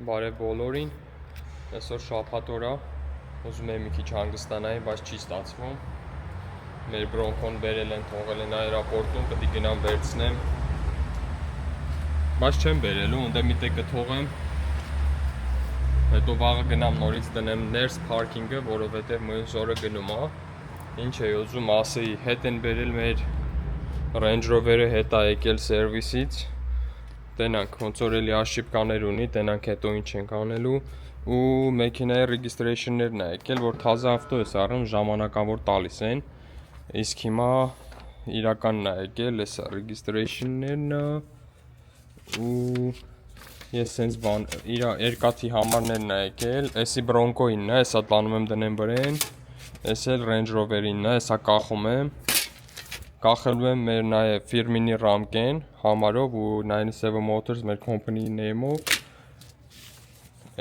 Բարև բոլորին, այսօր շաբաթ օր է, ուզում եմ մի քիչ հանգստանայի, բայց չի ստացվում։ Մեր բրոնկոն բերել են, թողել են աերոպորտում, պետք է գնամ վերցնեմ։ Բայց չեմ բերելու, ունդե մի տեղ կթողեմ։ Հետո վաղը գնամ նորից դնեմ ներս փարքինգը, որովհետև մյուս օրը գնում է։ Ինչ էի ուզում ասեի, հետ են բերել մեր Range Rover-ը, հետ է եկել սերվիսից։ Տենանք, ոնց որ էլի աշիպկաներ ունի, տենանք հետո ինչ ենք անելու ու մեքենայի registration-ներն է եկել, որ թազա ավտո է սարում, ժամանակավոր տալիս են։ Իսկ հիմա իրականն է եկել, էսա registration-ներն է ու ես սենց բան, իր երկաթի համարներն է եկել, էսի Bronco-ինն է, էսա տանում եմ դնեմ վրեն, էս էլ Range Rover-ինն է, էսա կախում եմ։ Կախելու եմ մեր նաև ֆիրմինի ռամկեն համարով ու 97 Motors մեր company name-ով։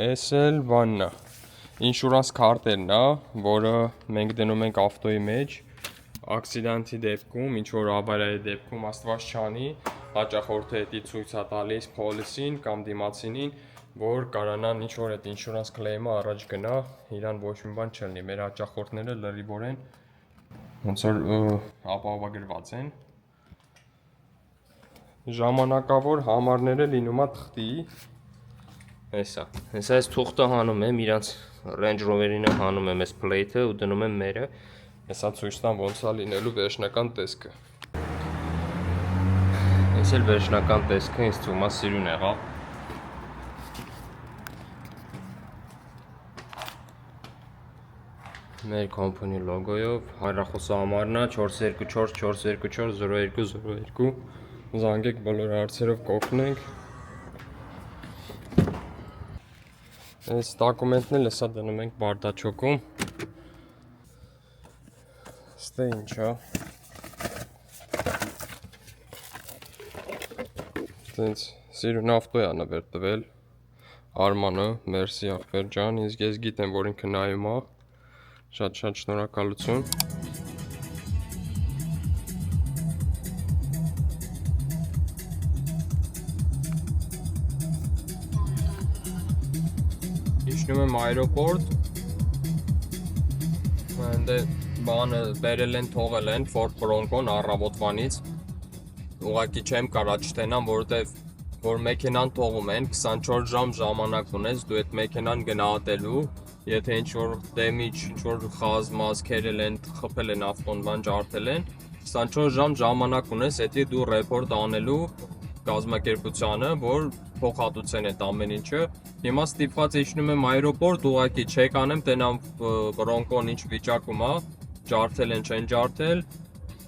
Էս էլ բանն է, ինշուրանս քարտերն է, որը մենք դնում ենք ավտոյի մեջ, ակսիդենտի դեպքում, ինչ-որ ավարիայի դեպքում, աստված չանի, հաճախորդը հետի ցույց է տալիս policy-ին կամ դիմացինին, որ կարանան ինչ-որ այդ ինշուրանս claim-ը առաջ գնա, իրան ոչ մի բան չլինի, մեր հաճախորդները լրիվ ոնց որ ապահովագրված են։ Ժամանակավոր համարները լինում է թղթի։ Հեսա այս թուղթը հանում եմ, իրանց Range Rover-ինը հանում եմ այս plate-ը ու դնում եմ մերը։ Հեսա ցույց տամ ոնց է լինելու վերջնական տեսքը։ Այս էլ վերջնական տեսքը ինձ թվում է սիրուն եղավ։ Մեր company logo-ով, հեռախոսի համարն է 424 424 0202, զանգեք բոլոր հարցերով կօգնենք։ Այս դոկումենտն էլ հեսա դնում ենք բարտաչոկում։ Ստե ինչ է։ Տենց սիրուն ավտո է նվեր տվել Արմանը, մերսի ախպեր ջան, ես գիտեմ, որ ինքը նայում է։ Շատ շնորհակալություն։ Իջնում եմ այրոպորտ։ Այնտե բանը բերել են, թողել են Ford Bronco-ն առավոտվանից։ Ուղղակի չեմ կարա չտենամ, որովհետև որ մեքենան թողում են 24 ժամ ժամանակ ունես դու այդ մեքենան գնահատելու, եթե ինչ-որ damage, ինչ-որ խազմած քերել են, խփել են ավտոն, բան ջարդել են, 24 ժամ ժամանակ ունես, եթե դու report անելու կազմակերպությանը, որ փոխհատուցեն այդ ամեն ինչը։ Հիմա ստիպված իջնում եմ այրոպորտ, ուղղակի չեք անեմ, տենամ Bronco-ն ինչ վիճակում է, ջարդել են, չեն ջարդել,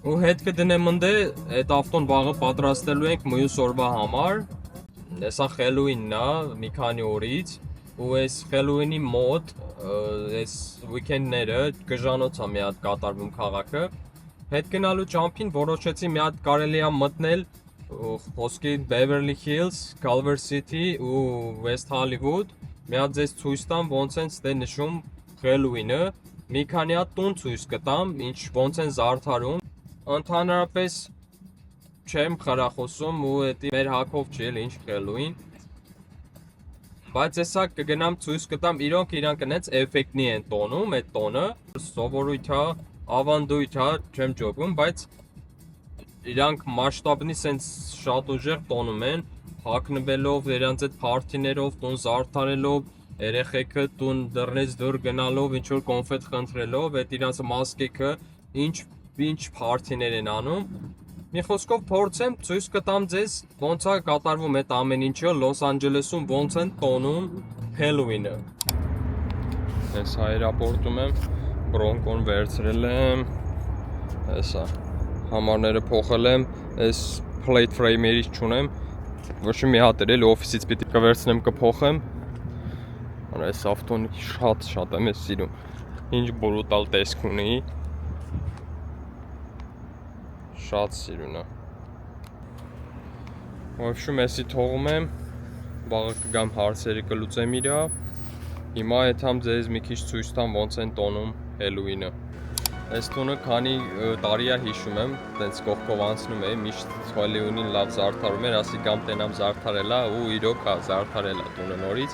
ու հետ կդնեմ ընդե, այդ ավտոն վաղը պատրաստելու ենք մյուս օրվա համար։ Հեսա Halloween-ն է, մի քանի օրից, ու այս Halloween-ի մոտ, այս weekend-ները գժանոց է մի հատ կատարվում քաղաքը։ Հետ գնալու ճամփին որոշեցի մի հատ կարելի է մտնել խոսքի Beverly Hills, Culver City ու West Hollywood, մի հատ ձեզ ցույց տամ ոնց են ստե նշում Halloween-ը, մի քանի հատ տուն ցույց կտամ, ինչ ոնց են զարդարում։ Ընդհանրապես չեմ խրախոսում ու էդի մեր հակով չի էլ ինչ Halloween։ Բայց հեսա կգնամ ցույց կտամ, իրանք այնց էֆեկտնի են տոնում, այդ տոնը, սովորույթ է, ավանդույթ է, չեմ ջոկում, բայց իրանք մասշտաբնի սենց շատ ուժեղ տոնում են, հագնվելով, իրանց այդ փարթիներով, տուն զարդարելով, երեխեքը տուն դռնից դուր գնալով, ինչ որ կոնֆետ խնդրելով, այդ իրանց մասկեքը, ինչ փարթիներ են անում։ Մի խոսքով փորձեմ ցույց կտամ ձեզ ոնց է կատարվում այդ ամեն ինչը Լոս Անջելեսում ոնց են տոնում Halloween-ը։ Այս այրոպորտում եմ, Bronco-ն վերցրել եմ, հեսա համարները փոխել եմ, այս plate frame-երից չունեմ, ոչ մի հատ էլ օֆիսից պիտի կվերցնեմ կփոխեմ։ Այս ավտոն շատ եմ սիրում, ինչ բրուտալ տեսք ունի։ Շատ սիրուն է։ Ոբշում էսի թողում եմ, վաղը կգամ հարցերը կլուծեմ իրա։ Հիմա եթամ ձեզ մի քիչ ցույց տամ ոնց են տոնում Halloween-ը։ Այս տունը քանի տարի է հիշում եմ, տենց կողքով անցնում էի, միշտ Հոլիվուդին լավ զարդարում էր, ասի կամ տենամ զարդարելա ու իրոք է զարդարելա տունը նորից։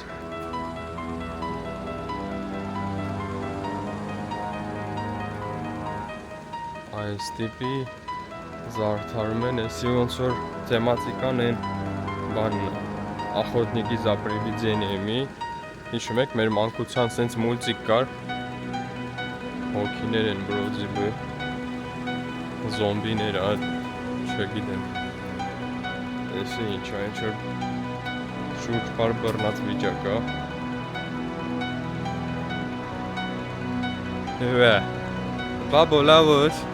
Այս տիպի զարդարում են, էսի ոնց որ թեմատիկան են բանն է, Ախոտնիկի за привидениями, հիշում եք մեր մանկության սենց մուլտիկ կար, հոգիներ են բրոձիբը, զոմբիներ, չգիտեմ, էսի ինչ է, ինչ որ շուրջ պար բռնած վիճակ է, վե, բաբո լավ ես։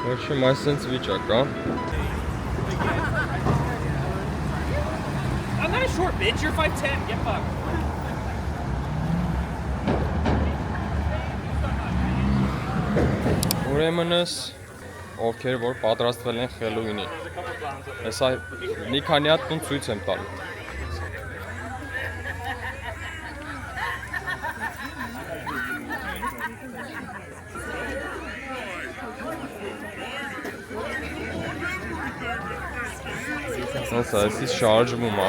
Вообще, այսպես վիճակ է։ I'm not a short bitch, you're 5'10", get fucked. Ուրեմնս ովքեր որ պատրաստվել են Halloween-ի։ Հեսա մի քանի հատ տուն ցույց եմ տալու։ Հեսա էսի շարժվում է։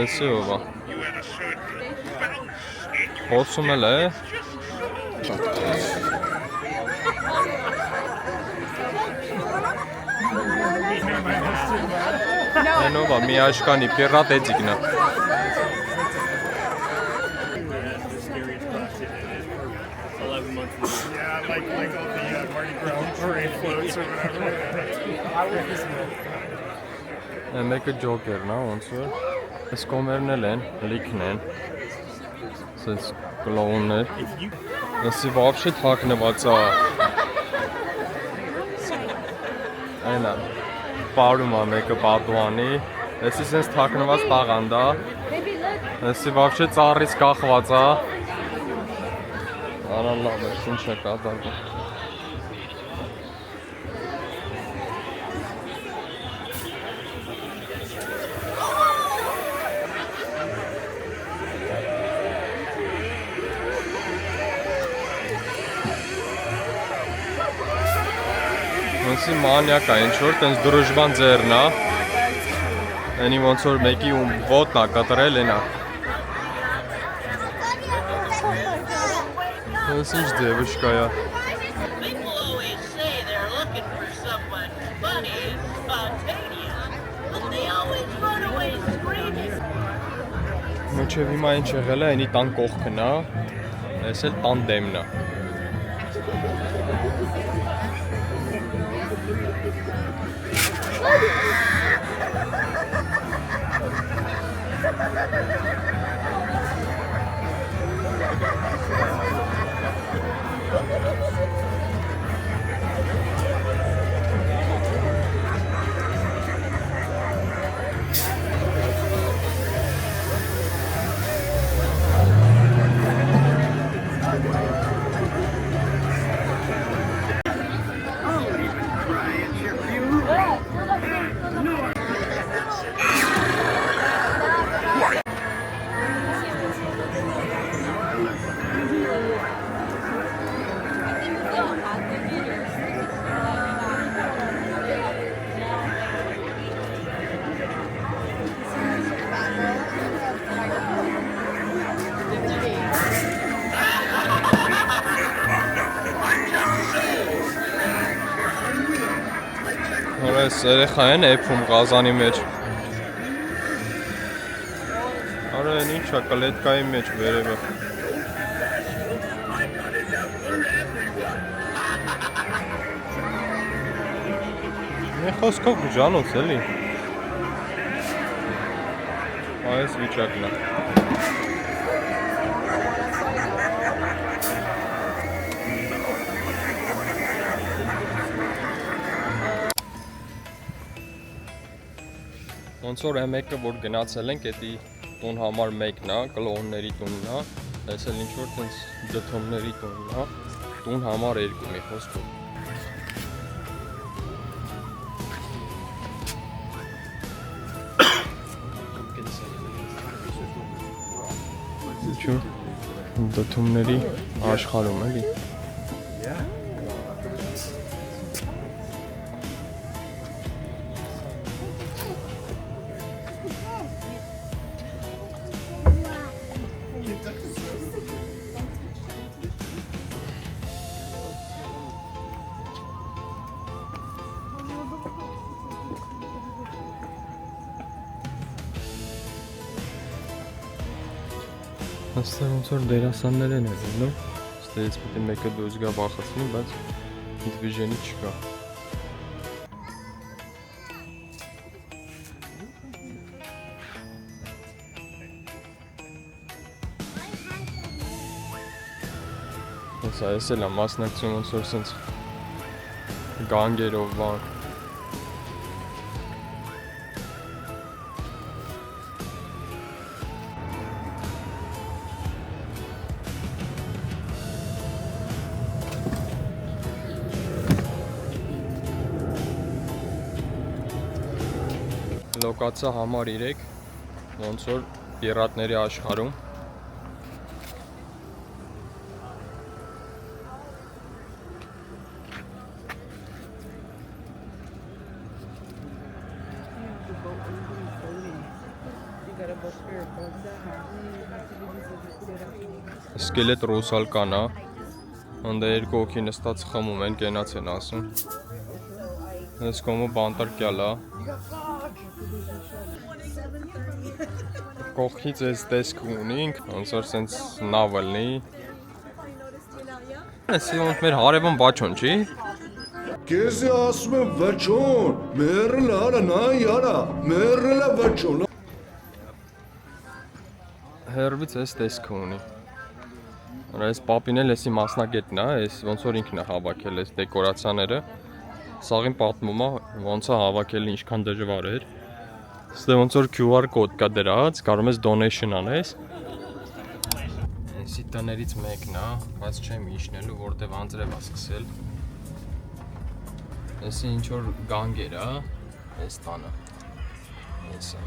Էսի ով է։ Խոսում էլ է։ Այնով է, մի աշկանի, պիրատ էծիկն է։ Մեկը ջոկերն է, ոնց որ։ Այս կոմերն էլ են, լիքն են։ Սենց կլոուններ։ Ասի вообще թաքնված է։ Այն է։ Պարում է մեկը պատուանի։ Ասի սենց թաքնված տաղանդ է։ Ասի вообще ծառից կախված է։ Արա լավ է, ինչ է կատարվում։ Ոնցի մանյակ է, ինչ որ տենց դրուժբան ձերն է, ենի ոնց որ մեկի ում ոտն է կտրել են է։ Ոնց ինչ դևուշկա է։ Մոչև հիմա ինչ եղել է, ենի տան կողքն է, ես էլ տան դեմն է։ Այս երեխա են էփում գազանի մեջ։ Արա են ինչ է կլետկայի մեջ վերևը։ Մի խոսքով գժանոց էլի։ Այս վիճակն է։ Ոնց որ մեկը որ գնացել ենք, էդի տուն համար մեկն է, կլոնների տունն է, այս էլ ինչ որ տենց դդումների տունն է, տուն համար 2 մի խոսքով։ Ինչու դդումների աշխարհում էլի։ Աստեղ ոնց որ դերասաններ են եղել, նո՞։ Ստերից պետք է մեկը դուրս գա վախեցնի, բայց դիվիժենի չկա։ Հեսա ես էլ եմ մասնակցում ոնց որ սենց գանգերով բան։ Լոկացիա համար 3, ոնց որ պիրատների աշխարհում։ Սկելետ ռուսալկան է, հանդե 2 հոգի նստած խմում են, կենաց են ասում։ Այս կոմը բանտարկյալ է։ Կողքից այս տեսք ունենք, ոնց որ սենց նավելնի։ Այսի ոնց մեր հարևան բաչոն չի։ Քեզի ասում եմ վճոն, մերել արա, նա յարա, մերել է վճոն։ Հերվից այս տեսքը ունի։ Այս պապին էլ էսի մասնագետն է, այս ոնց որ ինքն է հավաքել այս դեկորացիաները։ Սաղին պատմում է ոնց է հավաքել, ինչքան դժվար էր։ Ստե ոնց որ QR կոդ կա դրած, կարող ես donation անես։ Այսի տներից մեկն է, բայց չեմ իջնելու, որտեվ անձրև է սկսել։ Այսի ինչ որ գանգեր է, այս տանը։ Այսը։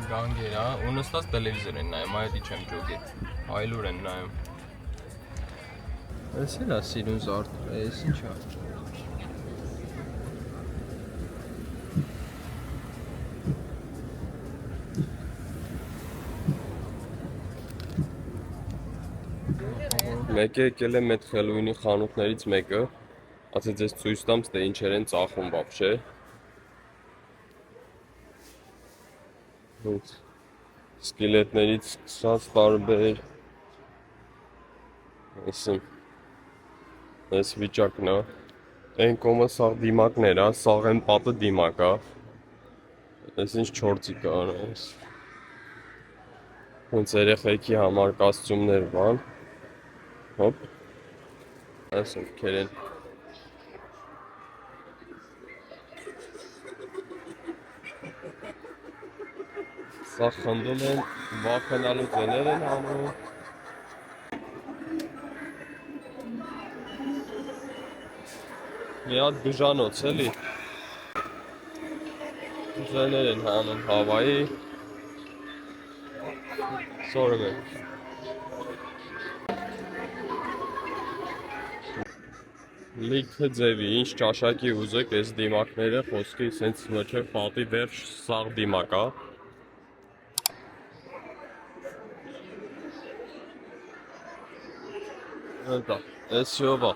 Գանգեր է, ու նստած տելևիզոր են նայում, այդի չեմ ջոգի։ Այլուր են նայում։ Այս էլ է սիրուն զարդ, այս ինչ է։ Մեկը եկել է մեծ Halloween-ի խանութներից մեկը, ասեց ես ցույց տամ, թե ինչեր են ծախում вообще։ Սկելետներից սկսած տարբեր այս վիճակն է։ Այն կոմը սաղ դիմակներ է, սաղ են պատը դիմակ է։ Այս ինչ չորցիկ է անես։ Հենց երեխեքի համար կոստյումներ բան։ Հոպ։ Այս ովքեր են։ Սա խնդում են, վախենալու ձեներ են անում։ Մի հատ բուժանոց էլի։ Ձեներ են հանում Հավայի։ Սորում են։ Լիքը ձևի, ինչ ճաշակի ուզեք, այս դիմակները խոսքի սենց մոչև պատի վերջ սաղ դիմակ է։ Դա, այս շովա։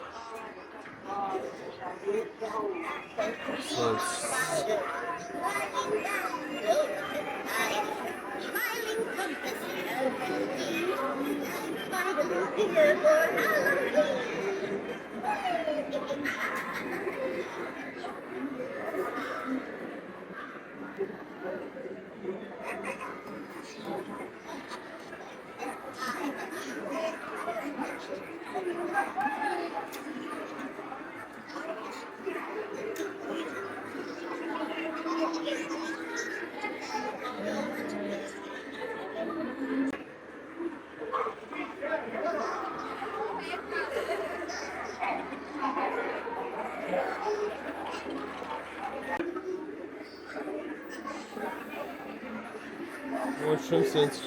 Ոչ շեմ սենց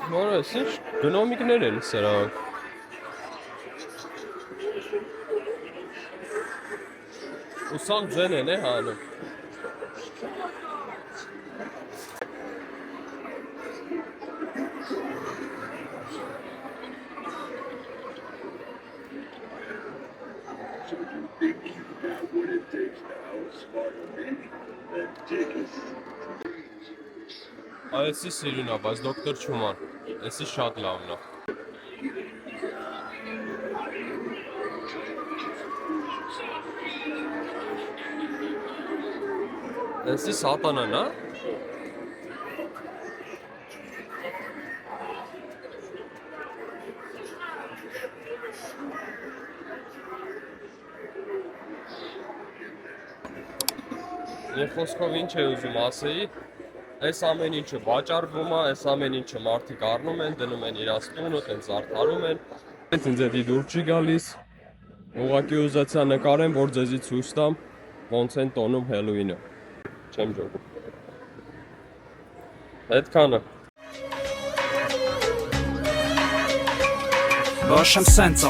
Որս ինչ գնոմիկներ են սրանք։ Ու սաղ ձեն են է հանում։ Այսի սիրուն է, բայց դոկտոր չուման, այսի շատ լավն է։ Այսի սատանան է։ Եվ խոսքով ինչ է ուզում ասեի, այս ամեն ինչը վաճառվում է, այս ամեն ինչը մարդիկ առնում են, դնում են իրաց տունը, տենց արդարում են։ Ինձ էդի դուր չի գալիս, ուղղակի ուզեցա նկարեմ, որ ձեզի ցույց տամ, ոնց են տոնում Հելոուինը։ Չեմ ջոկում։ Այդքանը։ Բաշեմ սենց